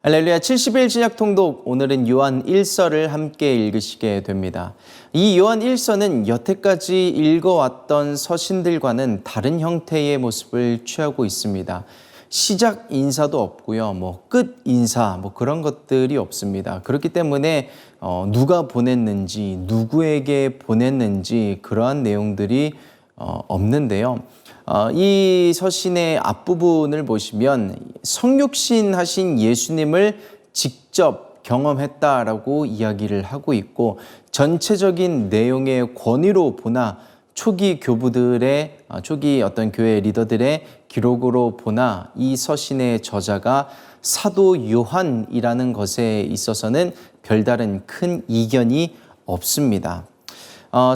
할렐루야. 70일 신약 통독, 오늘은 요한 1서를 함께 읽으시게 됩니다. 이 요한 1서는 여태까지 읽어왔던 서신들과는 다른 형태의 모습을 취하고 있습니다. 시작 인사도 없고요. 끝 인사 그런 것들이 없습니다. 그렇기 때문에 누가 보냈는지, 누구에게 보냈는지 그러한 내용들이 없는데요. 이 서신의 앞부분을 보시면 성육신 하신 예수님을 직접 경험했다라고 이야기를 하고 있고, 전체적인 내용의 권위로 보나 초기 교부들의 초기 어떤 교회 리더들의 기록으로 보나 이 서신의 저자가 사도 요한이라는 것에 있어서는 별다른 큰 이견이 없습니다.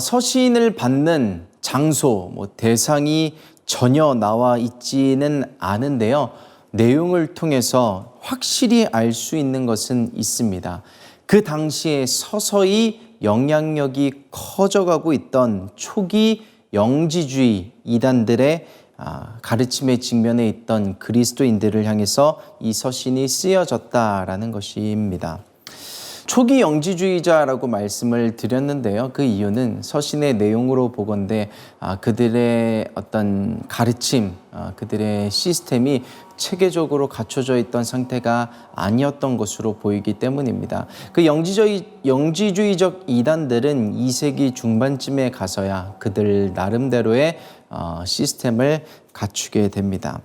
서신을 받는 장소, 대상이 전혀 나와 있지는 않은데요. 내용을 통해서 확실히 알 수 있는 것은 있습니다. 그 당시에 서서히 영향력이 커져가고 있던 초기 영지주의 이단들의 가르침의 직면에 있던 그리스도인들을 향해서 이 서신이 쓰여졌다라는 것입니다. 초기 영지주의자라고 말씀을 드렸는데요. 그 이유는 서신의 내용으로 보건대 그들의 어떤 가르침, 그들의 시스템이 체계적으로 갖춰져 있던 상태가 아니었던 것으로 보이기 때문입니다. 그 영지주의적 이단들은 2세기 중반쯤에 가서야 그들 나름대로의 시스템을 갖추게 됩니다.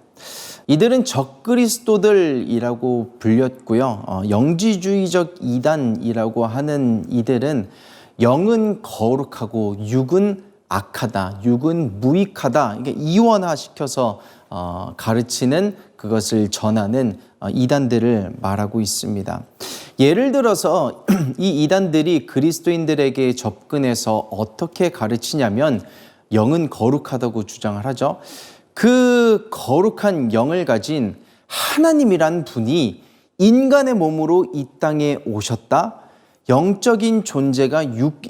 이들은 적그리스도들이라고 불렸고요. 영지주의적 이단이라고 하는 이들은 영은 거룩하고 육은 악하다, 육은 무익하다, 이게 이원화시켜서 가르치는, 그것을 전하는 이단들을 말하고 있습니다. 예를 들어서 이 이단들이 그리스도인들에게 접근해서 어떻게 가르치냐면 영은 거룩하다고 주장을 하죠. 그 거룩한 영을 가진 하나님이란 분이 인간의 몸으로 이 땅에 오셨다, 영적인 존재가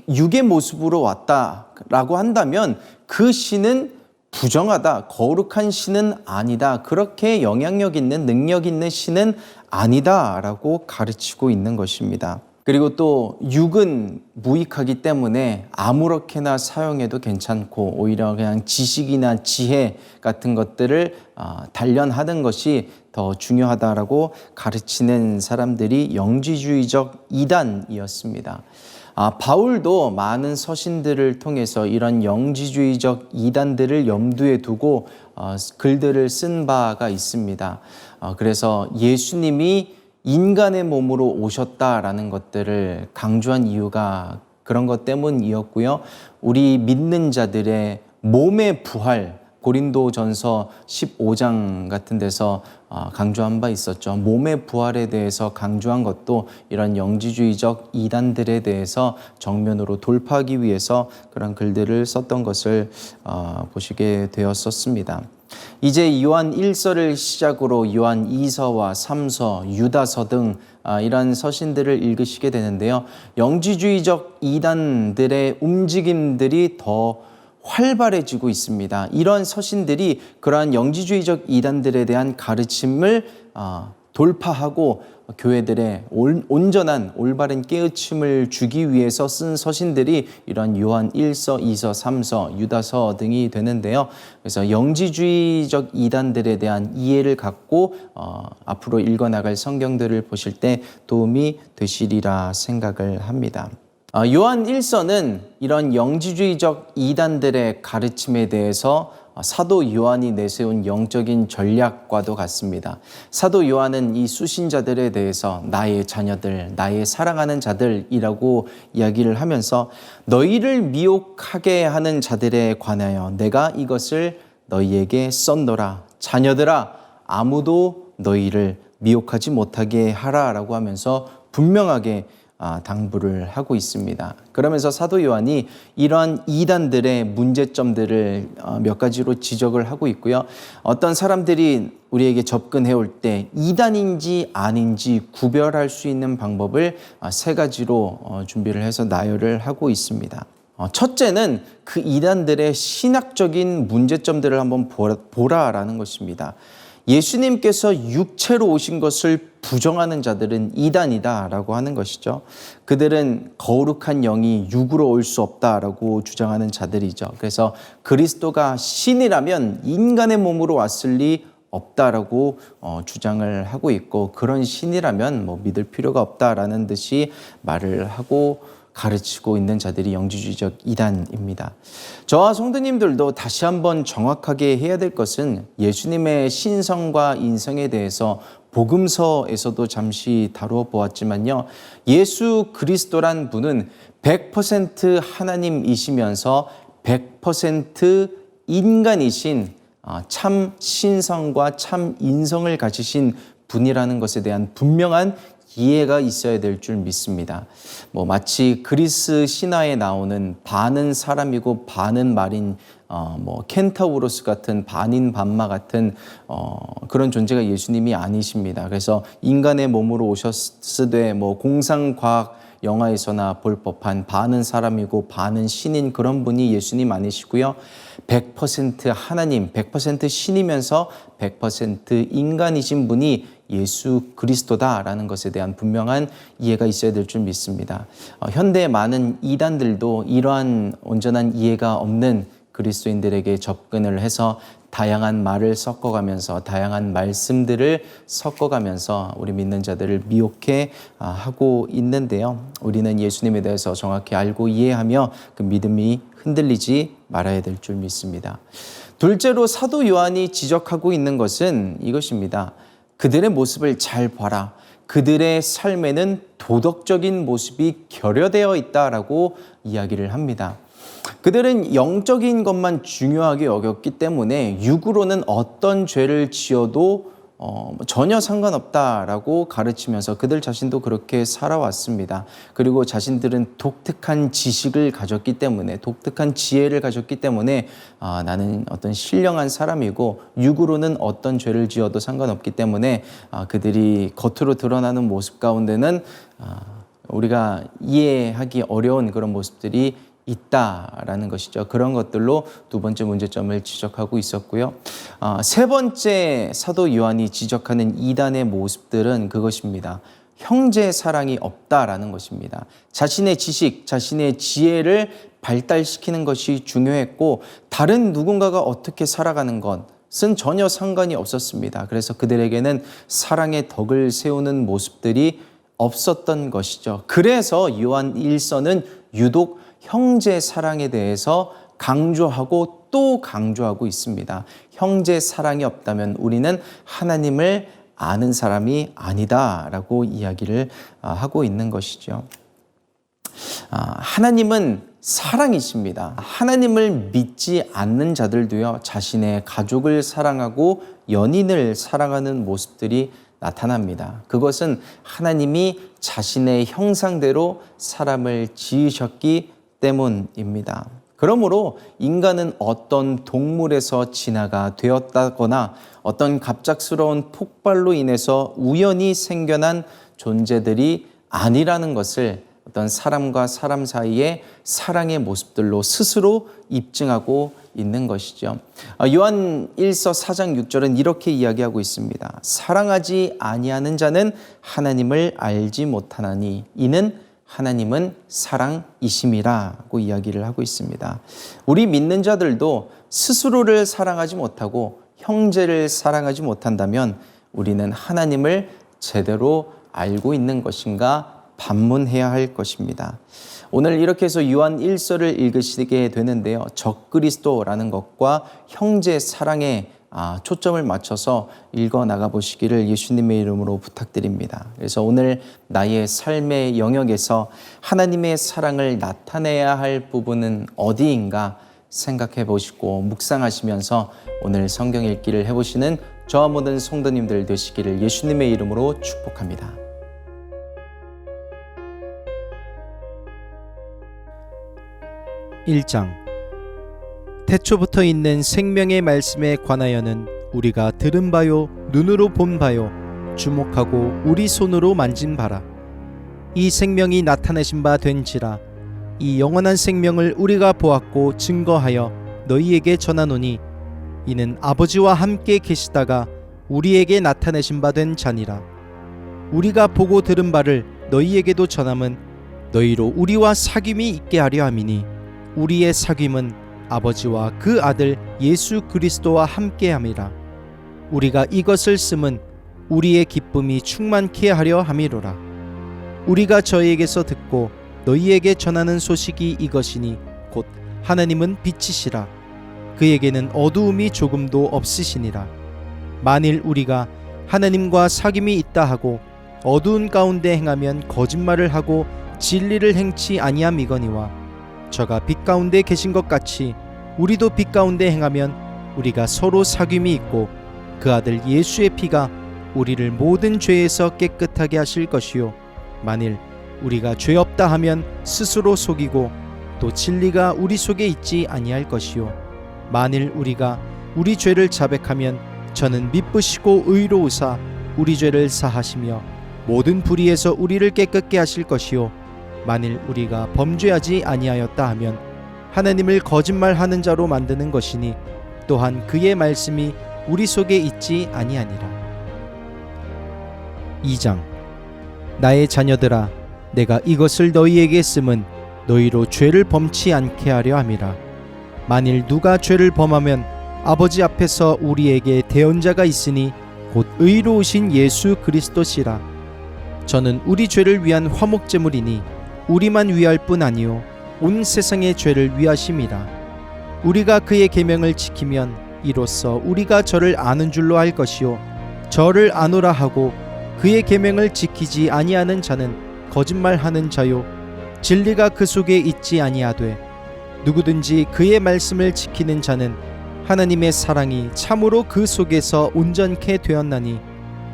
육의 모습으로 왔다라고 한다면 그 신은 부정하다, 거룩한 신은 아니다, 그렇게 영향력 있는, 능력 있는 신은 아니다라고 가르치고 있는 것입니다. 그리고 또 육은 무익하기 때문에 아무렇게나 사용해도 괜찮고, 오히려 그냥 지식이나 지혜 같은 것들을 단련하는 것이 더 중요하다라고 가르치는 사람들이 영지주의적 이단이었습니다. 바울도 많은 서신들을 통해서 이런 영지주의적 이단들을 염두에 두고 글들을 쓴 바가 있습니다. 그래서 예수님이 인간의 몸으로 오셨다라는 것들을 강조한 이유가 그런 것 때문이었고요. 우리 믿는 자들의 몸의 부활, 고린도전서 15장 같은 데서 강조한 바 있었죠. 몸의 부활에 대해서 강조한 것도 이런 영지주의적 이단들에 대해서 정면으로 돌파하기 위해서 그런 글들을 썼던 것을 보시게 되었었습니다. 이제 요한 1서를 시작으로 요한 2서와 3서, 유다서 등 이런 서신들을 읽으시게 되는데요. 영지주의적 이단들의 움직임들이 더 활발해지고 있습니다. 이런 서신들이 그러한 영지주의적 이단들에 대한 가르침을 돌파하고 교회들의 온전한 올바른 깨우침을 주기 위해서 쓴 서신들이 이런 요한 1서, 2서, 3서, 유다서 등이 되는데요. 그래서 영지주의적 이단들에 대한 이해를 갖고 앞으로 읽어나갈 성경들을 보실 때 도움이 되시리라 생각을 합니다. 요한 1서는 이런 영지주의적 이단들의 가르침에 대해서 사도 요한이 내세운 영적인 전략과도 같습니다. 사도 요한은 이 수신자들에 대해서 나의 자녀들, 나의 사랑하는 자들이라고 이야기를 하면서 너희를 미혹하게 하는 자들에 관하여 내가 이것을 너희에게 썼노라. 자녀들아, 아무도 너희를 미혹하지 못하게 하라라고 하면서 분명하게 당부를 하고 있습니다. 그러면서 사도 요한이 이러한 이단들의 문제점들을 몇 가지로 지적을 하고 있고요. 어떤 사람들이 우리에게 접근해 올 때 이단인지 아닌지 구별할 수 있는 방법을 세 가지로 준비를 해서 나열을 하고 있습니다. 첫째는 그 이단들의 신학적인 문제점들을 한번 보라라는 것입니다. 예수님께서 육체로 오신 것을 부정하는 자들은 이단이다라고 하는 것이죠. 그들은 거룩한 영이 육으로 올 수 없다라고 주장하는 자들이죠. 그래서 그리스도가 신이라면 인간의 몸으로 왔을 리 없다라고 주장을 하고 있고, 그런 신이라면 믿을 필요가 없다라는 듯이 말을 하고 가르치고 있는 자들이 영지주의적 이단입니다. 저와 성도님들도 다시 한번 정확하게 해야 될 것은, 예수님의 신성과 인성에 대해서 복음서에서도 잠시 다루어 보았지만요, 예수 그리스도란 분은 100% 하나님이시면서 100% 인간이신 참 신성과 참 인성을 가지신 분이라는 것에 대한 분명한 이해가 있어야 될 줄 믿습니다. 마치 그리스 신화에 나오는 반은 사람이고 반은 말인 켄타우로스 같은 반인 반마 같은 그런 존재가 예수님이 아니십니다. 그래서 인간의 몸으로 오셨으되 공상과학 영화에서나 볼 법한 반은 사람이고 반은 신인 그런 분이 예수님 아니시고요. 100% 하나님, 100% 신이면서 100% 인간이신 분이 예수 그리스도다라는 것에 대한 분명한 이해가 있어야 될 줄 믿습니다. 현대 많은 이단들도 이러한 온전한 이해가 없는 그리스도인들에게 접근을 해서 다양한 말을 섞어가면서, 다양한 말씀들을 섞어가면서 우리 믿는 자들을 미혹해 하고 있는데요. 우리는 예수님에 대해서 정확히 알고 이해하며 그 믿음이 흔들리지 말아야 될 줄 믿습니다. 둘째로 사도 요한이 지적하고 있는 것은 이것입니다. 그들의 모습을 잘 봐라. 그들의 삶에는 도덕적인 모습이 결여되어 있다라고 이야기를 합니다. 그들은 영적인 것만 중요하게 여겼기 때문에 육으로는 어떤 죄를 지어도 전혀 상관없다라고 가르치면서 그들 자신도 그렇게 살아왔습니다. 그리고 자신들은 독특한 지식을 가졌기 때문에, 독특한 지혜를 가졌기 때문에 나는 어떤 신령한 사람이고 육으로는 어떤 죄를 지어도 상관없기 때문에 그들이 겉으로 드러나는 모습 가운데는 우리가 이해하기 어려운 그런 모습들이 있다라는 것이죠. 그런 것들로 두 번째 문제점을 지적하고 있었고요. 세 번째 사도 요한이 지적하는 이단의 모습들은 그것입니다. 형제 사랑이 없다라는 것입니다. 자신의 지식, 자신의 지혜를 발달시키는 것이 중요했고, 다른 누군가가 어떻게 살아가는 것은 전혀 상관이 없었습니다. 그래서 그들에게는 사랑의 덕을 세우는 모습들이 없었던 것이죠. 그래서 요한 1서는 유독 형제 사랑에 대해서 강조하고 또 강조하고 있습니다. 형제 사랑이 없다면 우리는 하나님을 아는 사람이 아니다라고 이야기를 하고 있는 것이죠. 하나님은 사랑이십니다. 하나님을 믿지 않는 자들도요, 자신의 가족을 사랑하고 연인을 사랑하는 모습들이 나타납니다. 그것은 하나님이 자신의 형상대로 사람을 지으셨기 때문입니다. 그러므로 인간은 어떤 동물에서 진화가 되었다거나 어떤 갑작스러운 폭발로 인해서 우연히 생겨난 존재들이 아니라는 것을 어떤 사람과 사람 사이의 사랑의 모습들로 스스로 입증하고 있는 것이죠. 요한 1서 4장 6절은 이렇게 이야기하고 있습니다. 사랑하지 아니하는 자는 하나님을 알지 못하나니 이는 하나님은 사랑이심이라고 이야기를 하고 있습니다. 우리 믿는 자들도 스스로를 사랑하지 못하고 형제를 사랑하지 못한다면 우리는 하나님을 제대로 알고 있는 것인가 반문해야 할 것입니다. 오늘 이렇게 해서 요한 1서를 읽으시게 되는데요. 적그리스도라는 것과 형제 사랑에 초점을 맞춰서 읽어 나가 보시기를 예수님의 이름으로 부탁드립니다. 그래서 오늘 나의 삶의 영역에서 하나님의 사랑을 나타내야 할 부분은 어디인가 생각해 보시고 묵상하시면서 오늘 성경 읽기를 해보시는 저와 모든 성도님들 되시기를 예수님의 이름으로 축복합니다. (1장) 태초부터 있는 생명의 말씀에 관하여는 우리가 들은 바요 눈으로 본 바요 주목하고 우리 손으로 만진 바라. 이 생명이 나타내신 바 된지라. 이 영원한 생명을 우리가 보았고 증거하여 너희에게 전하노니 이는 아버지와 함께 계시다가 우리에게 나타내신 바 된 자니라. 우리가 보고 들은 바를 너희에게도 전함은 너희로 우리와 사귐이 있게 하려 함이니 우리의 사귐은 아버지와 그 아들 예수 그리스도와 함께함이라. 우리가 이것을 쓰면 우리의 기쁨이 충만케 하려 함이로라. 우리가 저희에게서 듣고 너희에게 전하는 소식이 이것이니 곧 하나님은 빛이시라. 그에게는 어두움이 조금도 없으시니라. 만일 우리가 하나님과 사귐이 있다 하고 어두운 가운데 행하면 거짓말을 하고 진리를 행치 아니함이거니와 저가 빛 가운데 계신 것 같이 우리도 빛 가운데 행하면 우리가 서로 사귐이 있고 그 아들 예수의 피가 우리를 모든 죄에서 깨끗하게 하실 것이요 만일 우리가 죄 없다 하면 스스로 속이고 또 진리가 우리 속에 있지 아니할 것이요 만일 우리가 우리 죄를 자백하면 저는 미쁘시고 의로우사 우리 죄를 사하시며 모든 불의에서 우리를 깨끗게 하실 것이요 만일 우리가 범죄하지 아니하였다 하면 하나님을 거짓말하는 자로 만드는 것이니 또한 그의 말씀이 우리 속에 있지 아니하니라. 2장. 나의 자녀들아, 내가 이것을 너희에게 쓰면 너희로 죄를 범치 않게 하려 함이라. 만일 누가 죄를 범하면 아버지 앞에서 우리에게 대언자가 있으니 곧 의로우신 예수 그리스도시라. 저는 우리 죄를 위한 화목제물이니 우리만 위할 뿐 아니요 온 세상의 죄를 위하심이라. 우리가 그의 계명을 지키면 이로써 우리가 저를 아는 줄로 알 것이요 저를 아노라 하고 그의 계명을 지키지 아니하는 자는 거짓말하는 자요 진리가 그 속에 있지 아니하되 누구든지 그의 말씀을 지키는 자는 하나님의 사랑이 참으로 그 속에서 온전케 되었나니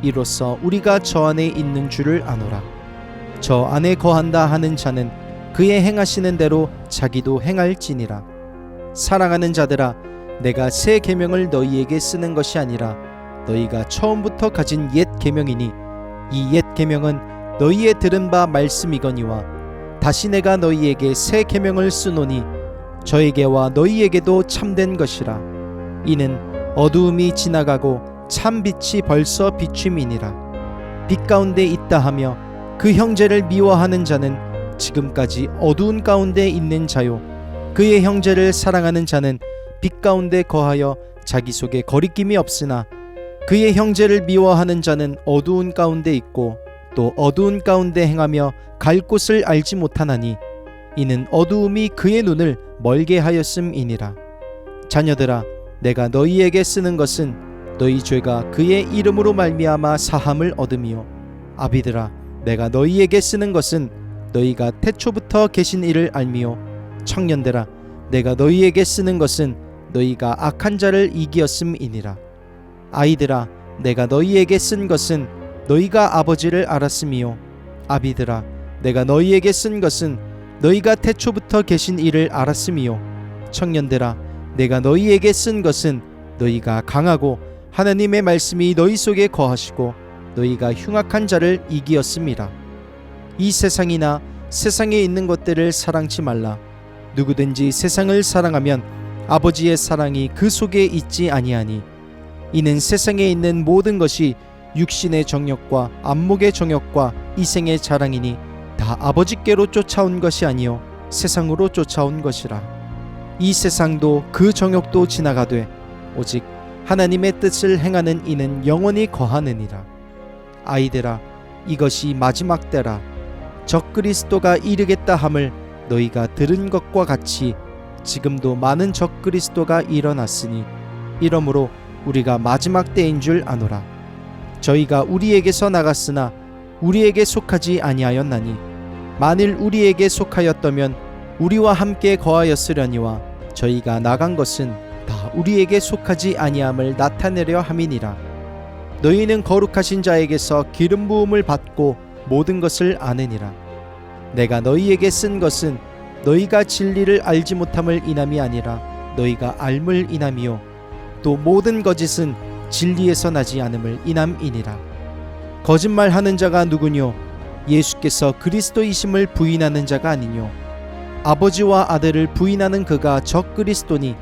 이로써 우리가 저 안에 있는 줄을 아노라. 저 안에 거한다 하는 자는 그의 행하시는 대로 자기도 행할지니라. 사랑하는 자들아, 내가 새 계명을 너희에게 쓰는 것이 아니라 너희가 처음부터 가진 옛 계명이니 이 옛 계명은 너희의 들은 바 말씀이거니와 다시 내가 너희에게 새 계명을 쓰노니 저에게와 너희에게도 참된 것이라. 이는 어두움이 지나가고 참 빛이 벌써 비춤이니라. 빛 가운데 있다 하며 그 형제를 미워하는 자는 지금까지 어두운 가운데 있는 자요 그의 형제를 사랑하는 자는 빛 가운데 거하여 자기 속에 거리낌이 없으나 그의 형제를 미워하는 자는 어두운 가운데 있고 또 어두운 가운데 행하며 갈 곳을 알지 못하나니 이는 어두움이 그의 눈을 멀게 하였음이니라. 자녀들아, 내가 너희에게 쓰는 것은 너희 죄가 그의 이름으로 말미암아 사함을 얻음이요 아비들아, 내가 너희에게 쓰는 것은 너희가 태초부터 계신 이를 알미요 청년들아, 내가 너희에게 쓰는 것은 너희가 악한 자를 이기었음이니라. 아이들아, 내가 너희에게 쓴 것은 너희가 아버지를 알았음이요 아비들아, 내가 너희에게 쓴 것은 너희가 태초부터 계신 이를 알았음이요 청년들아, 내가 너희에게 쓴 것은 너희가 강하고 하나님의 말씀이 너희 속에 거하시고 너희가 흉악한 자를 이기었음이라. 이 세상이나 세상에 있는 것들을 사랑치 말라. 누구든지 세상을 사랑하면 아버지의 사랑이 그 속에 있지 아니하니 이는 세상에 있는 모든 것이 육신의 정욕과 안목의 정욕과 이생의 자랑이니 다 아버지께로 쫓아온 것이 아니요 세상으로 쫓아온 것이라. 이 세상도 그 정욕도 지나가되 오직 하나님의 뜻을 행하는 이는 영원히 거하느니라. 아이들아, 이것이 마지막 때라. 적그리스도가 이르겠다 함을 너희가 들은 것과 같이 지금도 많은 적그리스도가 일어났으니 이러므로 우리가 마지막 때인 줄 아노라. 저희가 우리에게서 나갔으나 우리에게 속하지 아니하였나니 만일 우리에게 속하였다면 우리와 함께 거하였으려니와 저희가 나간 것은 다 우리에게 속하지 아니함을 나타내려 함이니라. 너희는 거룩하신 자에게서 기름 부음을 받고 모든 것을 아느니라. 내가 너희에게 쓴 것은 너희가 진리를 알지 못함을 인함이 아니라 너희가 알물 인함이요 또 모든 거짓은 진리에서 나지 않음을 인함이니라. 거짓말하는 자가 누구뇨? 예수께서 그리스도이심을 부인하는 자가 아니뇨? 아버지와 아들을 부인하는 그가 적그리스도니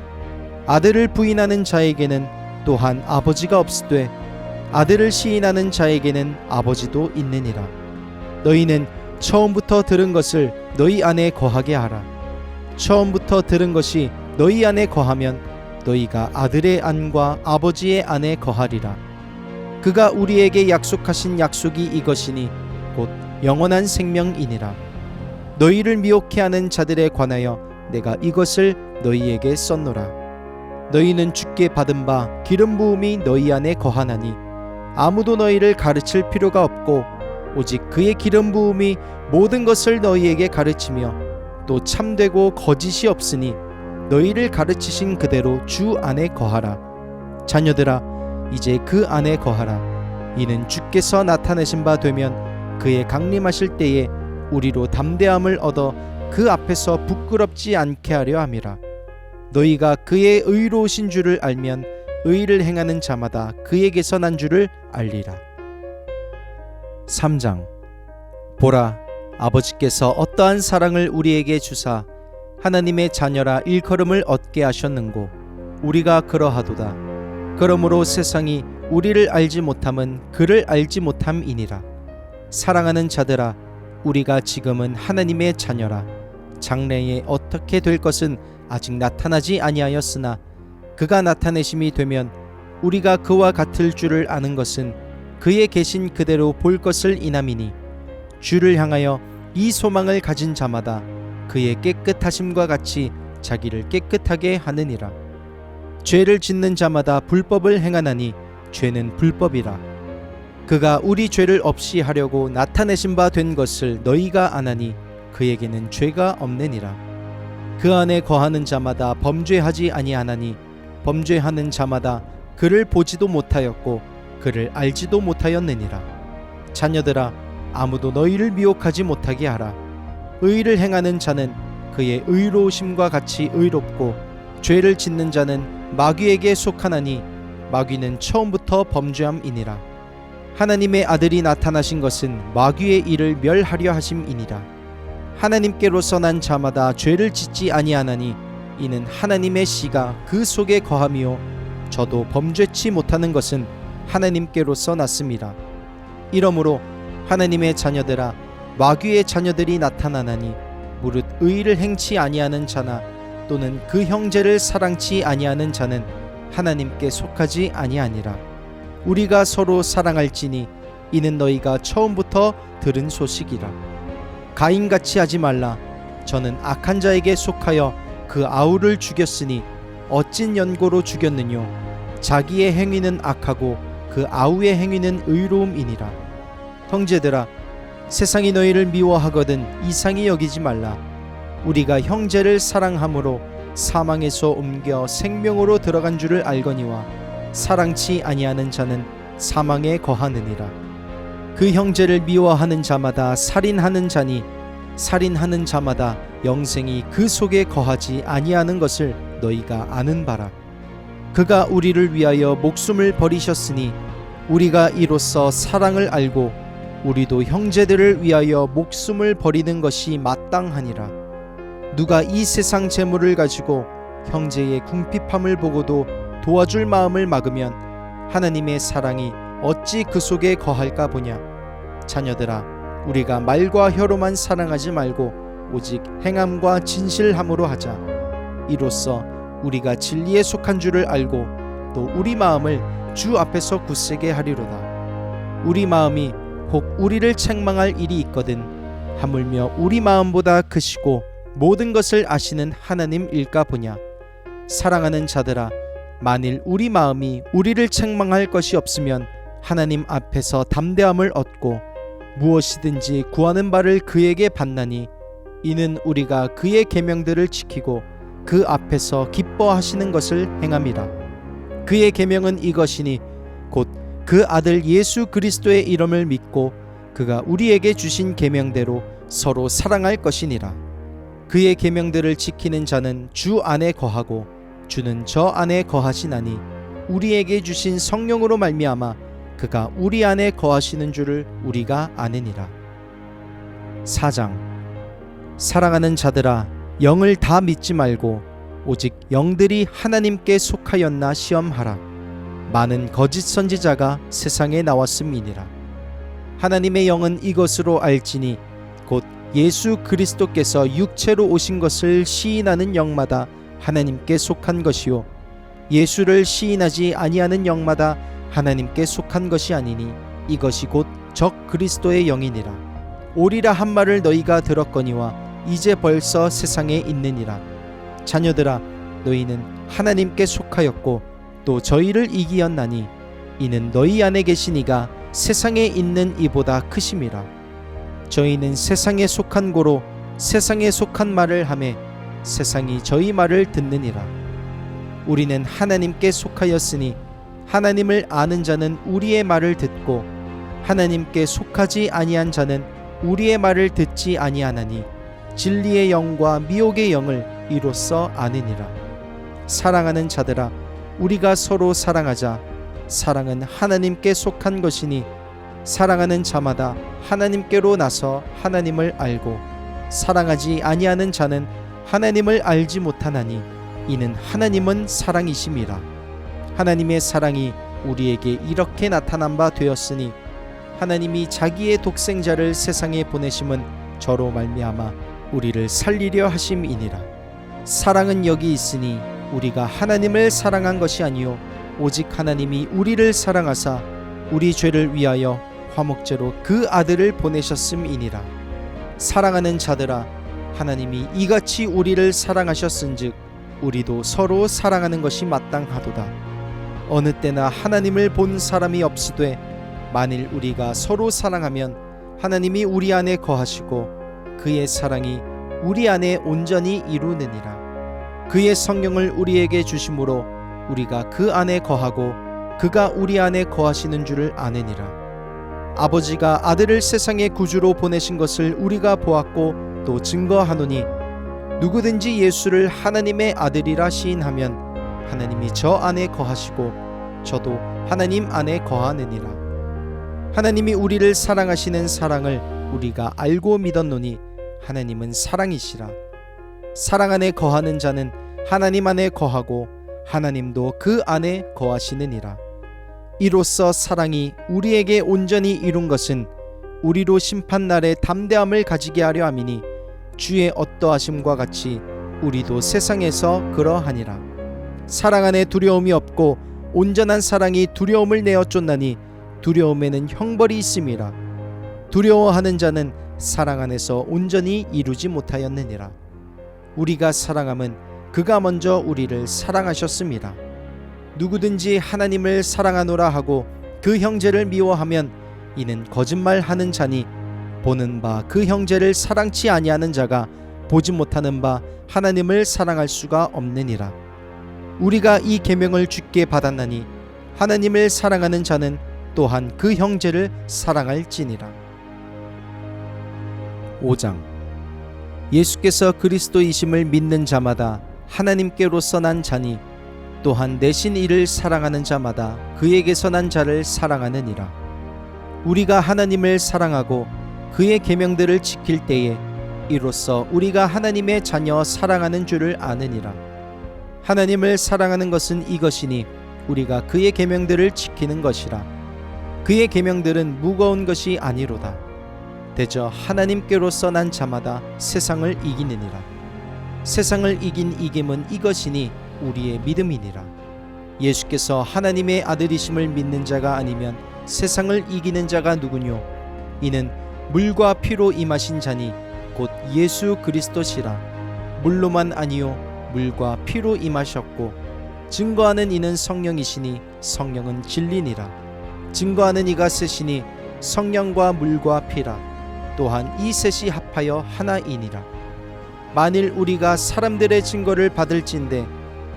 아들을 부인하는 자에게는 또한 아버지가 없으되 아들을 시인하는 자에게는 아버지도 있느니라. 너희는 처음부터 들은 것을 너희 안에 거하게 하라. 처음부터 들은 것이 너희 안에 거하면 너희가 아들의 안과 아버지의 안에 거하리라. 그가 우리에게 약속하신 약속이 이것이니 곧 영원한 생명이니라. 너희를 미혹해 하는 자들에 관하여 내가 이것을 너희에게 썼노라. 너희는 주께 받은 바 기름 부음이 너희 안에 거하나니 아무도 너희를 가르칠 필요가 없고 오직 그의 기름 부음이 모든 것을 너희에게 가르치며 또 참되고 거짓이 없으니 너희를 가르치신 그대로 주 안에 거하라. 자녀들아, 이제 그 안에 거하라. 이는 주께서 나타내신 바 되면 그의 강림하실 때에 우리로 담대함을 얻어 그 앞에서 부끄럽지 않게 하려 함이라. 너희가 그의 의로우신 줄을 알면 의를 행하는 자마다 그에게서 난 줄을 알리라. 3장. 보라, 아버지께서 어떠한 사랑을 우리에게 주사 하나님의 자녀라 일컬음을 얻게 하셨는고 우리가 그러하도다. 그러므로 세상이 우리를 알지 못함은 그를 알지 못함이니라. 사랑하는 자들아, 우리가 지금은 하나님의 자녀라. 장래에 어떻게 될 것은 아직 나타나지 아니하였으나 그가 나타내심이 되면 우리가 그와 같을 줄을 아는 것은 그의 계신 그대로 볼 것을 인함이니 주를 향하여 이 소망을 가진 자마다 그의 깨끗하심과 같이 자기를 깨끗하게 하느니라. 죄를 짓는 자마다 불법을 행하나니 죄는 불법이라. 그가 우리 죄를 없이 하려고 나타내신 바 된 것을 너희가 아나니 그에게는 죄가 없느니라. 그 안에 거하는 자마다 범죄하지 아니하나니 범죄하는 자마다 그를 보지도 못하였고 그를 알지도 못하였느니라. 자녀들아, 아무도 너희를 미혹하지 못하게 하라. 의를 행하는 자는 그의 의로우심과 같이 의롭고 죄를 짓는 자는 마귀에게 속하나니 마귀는 처음부터 범죄함이니라. 하나님의 아들이 나타나신 것은 마귀의 일을 멸하려 하심이니라. 하나님께로서 난 자마다 죄를 짓지 아니하나니 이는 하나님의 씨가 그 속에 거함이요 저도 범죄치 못하는 것은 하나님께로서 났음이라. 이러므로 하나님의 자녀들아, 마귀의 자녀들이 나타나나니 무릇 의를 행치 아니하는 자나 또는 그 형제를 사랑치 아니하는 자는 하나님께 속하지 아니하니라. 우리가 서로 사랑할지니 이는 너희가 처음부터 들은 소식이라. 가인같이 하지 말라. 저는 악한 자에게 속하여 그 아우를 죽였으니 어찐 연고로 죽였느뇨. 자기의 행위는 악하고 그 아우의 행위는 의로움이니라. 형제들아, 세상이 너희를 미워하거든 이상히 여기지 말라. 우리가 형제를 사랑함으로 사망에서 옮겨 생명으로 들어간 줄을 알거니와 사랑치 아니하는 자는 사망에 거하느니라. 그 형제를 미워하는 자마다 살인하는 자니 살인하는 자마다 영생이 그 속에 거하지 아니하는 것을 너희가 아는 바라. 그가 우리를 위하여 목숨을 버리셨으니 우리가 이로써 사랑을 알고 우리도 형제들을 위하여 목숨을 버리는 것이 마땅하니라. 누가 이 세상 재물을 가지고 형제의 궁핍함을 보고도 도와줄 마음을 막으면 하나님의 사랑이 어찌 그 속에 거할까 보냐. 자녀들아, 우리가 말과 혀로만 사랑하지 말고 오직 행함과 진실함으로 하자. 이로써 우리가 진리에 속한 줄을 알고 또 우리 마음을 주 앞에서 굳세게 하리로다. 우리 마음이 혹 우리를 책망할 일이 있거든 하물며 우리 마음보다 크시고 모든 것을 아시는 하나님일까 보냐. 사랑하는 자들아, 만일 우리 마음이 우리를 책망할 것이 없으면 하나님 앞에서 담대함을 얻고 무엇이든지 구하는 바를 그에게 받나니 이는 우리가 그의 계명들을 지키고 그 앞에서 기뻐하시는 것을 행함이라. 그의 계명은 이것이니 곧 그 아들 예수 그리스도의 이름을 믿고 그가 우리에게 주신 계명대로 서로 사랑할 것이니라. 그의 계명들을 지키는 자는 주 안에 거하고 주는 저 안에 거하시나니 우리에게 주신 성령으로 말미암아 그가 우리 안에 거하시는 줄을 우리가 아느니라. 4장. 사랑하는 자들아, 영을 다 믿지 말고 오직 영들이 하나님께 속하였나 시험하라. 많은 거짓 선지자가 세상에 나왔음이니라. 하나님의 영은 이것으로 알지니 곧 예수 그리스도께서 육체로 오신 것을 시인하는 영마다 하나님께 속한 것이요 예수를 시인하지 아니하는 영마다 하나님께 속한 것이 아니니 이것이 곧 적 그리스도의 영이니라. 오리라 한 말을 너희가 들었거니와 이제 벌써 세상에 있느니라. 자녀들아, 너희는 하나님께 속하였고 또 저희를 이기었나니 이는 너희 안에 계신 이가 세상에 있는 이보다 크심이라. 저희는 세상에 속한 고로 세상에 속한 말을 하매 세상이 저희 말을 듣느니라. 우리는 하나님께 속하였으니 하나님을 아는 자는 우리의 말을 듣고 하나님께 속하지 아니한 자는 우리의 말을 듣지 아니하나니 진리의 영과 미혹의 영을 이로써 아느니라. 사랑하는 자들아, 우리가 서로 사랑하자. 사랑은 하나님께 속한 것이니 사랑하는 자마다 하나님께로 나서 하나님을 알고 사랑하지 아니하는 자는 하나님을 알지 못하나니 이는 하나님은 사랑이심이라. 하나님의 사랑이 우리에게 이렇게 나타난 바 되었으니 하나님이 자기의 독생자를 세상에 보내심은 저로 말미암아 우리를 살리려 하심이니라. 사랑은 여기 있으니 우리가 하나님을 사랑한 것이 아니요 오직 하나님이 우리를 사랑하사 우리 죄를 위하여 화목제로 그 아들을 보내셨음이니라. 사랑하는 자들아, 하나님이 이같이 우리를 사랑하셨은즉 우리도 서로 사랑하는 것이 마땅하도다. 어느 때나 하나님을 본 사람이 없으되 만일 우리가 서로 사랑하면 하나님이 우리 안에 거하시고 그의 사랑이 우리 안에 온전히 이루느니라. 그의 성령을 우리에게 주심으로 우리가 그 안에 거하고 그가 우리 안에 거하시는 줄을 아느니라. 아버지가 아들을 세상의 구주로 보내신 것을 우리가 보았고 또 증거하노니 누구든지 예수를 하나님의 아들이라 시인하면 하나님이 저 안에 거하시고 저도 하나님 안에 거하느니라. 하나님이 우리를 사랑하시는 사랑을 우리가 알고 믿었노니 하나님은 사랑이시라. 사랑 안에 거하는 자는 하나님 안에 거하고 하나님도 그 안에 거하시느니라. 이로써 사랑이 우리에게 온전히 이룬 것은 우리로 심판날에 담대함을 가지게 하려 함이니 주의 어떠하심과 같이 우리도 세상에서 그러하니라. 사랑 안에 두려움이 없고 온전한 사랑이 두려움을 내어 쫓나니 두려움에는 형벌이 있음이라. 두려워하는 자는 사랑 안에서 온전히 이루지 못하였느니라. 우리가 사랑함은 그가 먼저 우리를 사랑하셨음이라. 누구든지 하나님을 사랑하노라 하고 그 형제를 미워하면 이는 거짓말하는 자니 보는 바 그 형제를 사랑치 아니하는 자가 보지 못하는 바 하나님을 사랑할 수가 없느니라. 우리가 이 계명을 주께 받았나니 하나님을 사랑하는 자는 또한 그 형제를 사랑할지니라. 5장. 예수께서 그리스도이심을 믿는 자마다 하나님께로서 난 자니 또한 내신 이를 사랑하는 자마다 그에게서 난 자를 사랑하느니라. 우리가 하나님을 사랑하고 그의 계명들을 지킬 때에 이로써 우리가 하나님의 자녀 사랑하는 줄을 아느니라. 하나님을 사랑하는 것은 이것이니 우리가 그의 계명들을 지키는 것이라. 그의 계명들은 무거운 것이 아니로다. 대저 하나님께로서 난 자마다 세상을 이기느니라. 세상을 이긴 이김은 이것이니 우리의 믿음이니라. 예수께서 하나님의 아들이심을 믿는 자가 아니면 세상을 이기는 자가 누구뇨? 이는 물과 피로 임하신 자니 곧 예수 그리스도시라. 물로만 아니요 물과 피로 임하셨고 증거하는 이는 성령이시니 성령은 진리니라. 증거하는 이가 셋이니 성령과 물과 피라. 또한 이 셋이 합하여 하나이니라. 만일 우리가 사람들의 증거를 받을진대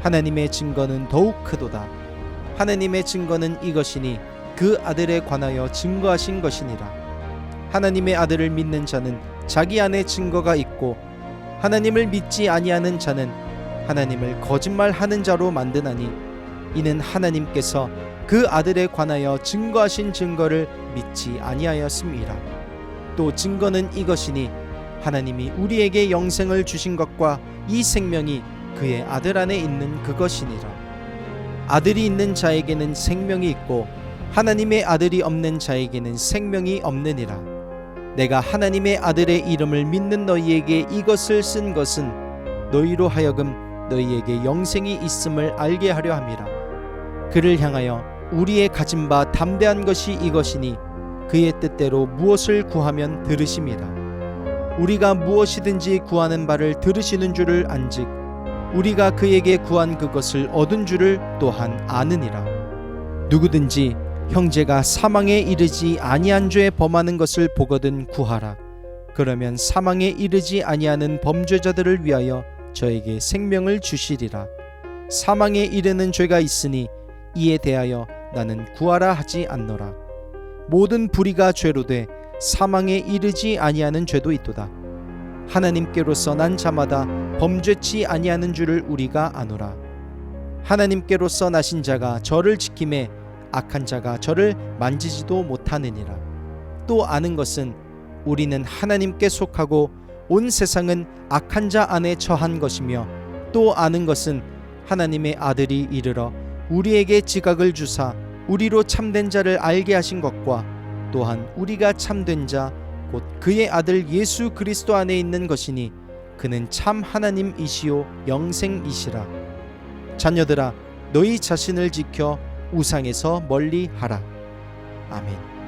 하나님의 증거는 더욱 크도다. 하나님의 증거는 이것이니 그 아들에 관하여 증거하신 것이니라. 하나님의 아들을 믿는 자는 자기 안에 증거가 있고 하나님을 믿지 아니하는 자는 하나님을 거짓말하는 자로 만드나니 이는 하나님께서 그 아들에 관하여 증거하신 증거를 믿지 아니하였음이라. 또 증거는 이것이니 하나님이 우리에게 영생을 주신 것과 이 생명이 그의 아들 안에 있는 그것이니라. 아들이 있는 자에게는 생명이 있고 하나님의 아들이 없는 자에게는 생명이 없느니라. 내가 하나님의 아들의 이름을 믿는 너희에게 이것을 쓴 것은 너희로 하여금 너희에게 영생이 있음을 알게 하려 함이라. 그를 향하여 우리의 가진 바 담대한 것이 이것이니 그의 뜻대로 무엇을 구하면 들으심이라. 우리가 무엇이든지 구하는 바를 들으시는 줄을 안즉 우리가 그에게 구한 그것을 얻은 줄을 또한 아느니라. 누구든지 형제가 사망에 이르지 아니한 죄 범하는 것을 보거든 구하라. 그러면 사망에 이르지 아니하는 범죄자들을 위하여 저에게 생명을 주시리라. 사망에 이르는 죄가 있으니 이에 대하여 나는 구하라 하지 않노라. 모든 불의가 죄로 돼 사망에 이르지 아니하는 죄도 있도다. 하나님께로서 난 자마다 범죄치 아니하는 줄을 우리가 아노라. 하나님께로서 나신 자가 저를 지킴에 악한 자가 저를 만지지도 못하느니라. 또 아는 것은 우리는 하나님께 속하고 온 세상은 악한 자 안에 처한 것이며 또 아는 것은 하나님의 아들이 이르러 우리에게 지각을 주사 우리로 참된 자를 알게 하신 것과 또한 우리가 참된 자 곧 그의 아들 예수 그리스도 안에 있는 것이니 그는 참 하나님이시요 영생이시라. 자녀들아 너희 자신을 지켜 우상에서 멀리 하라. 아멘.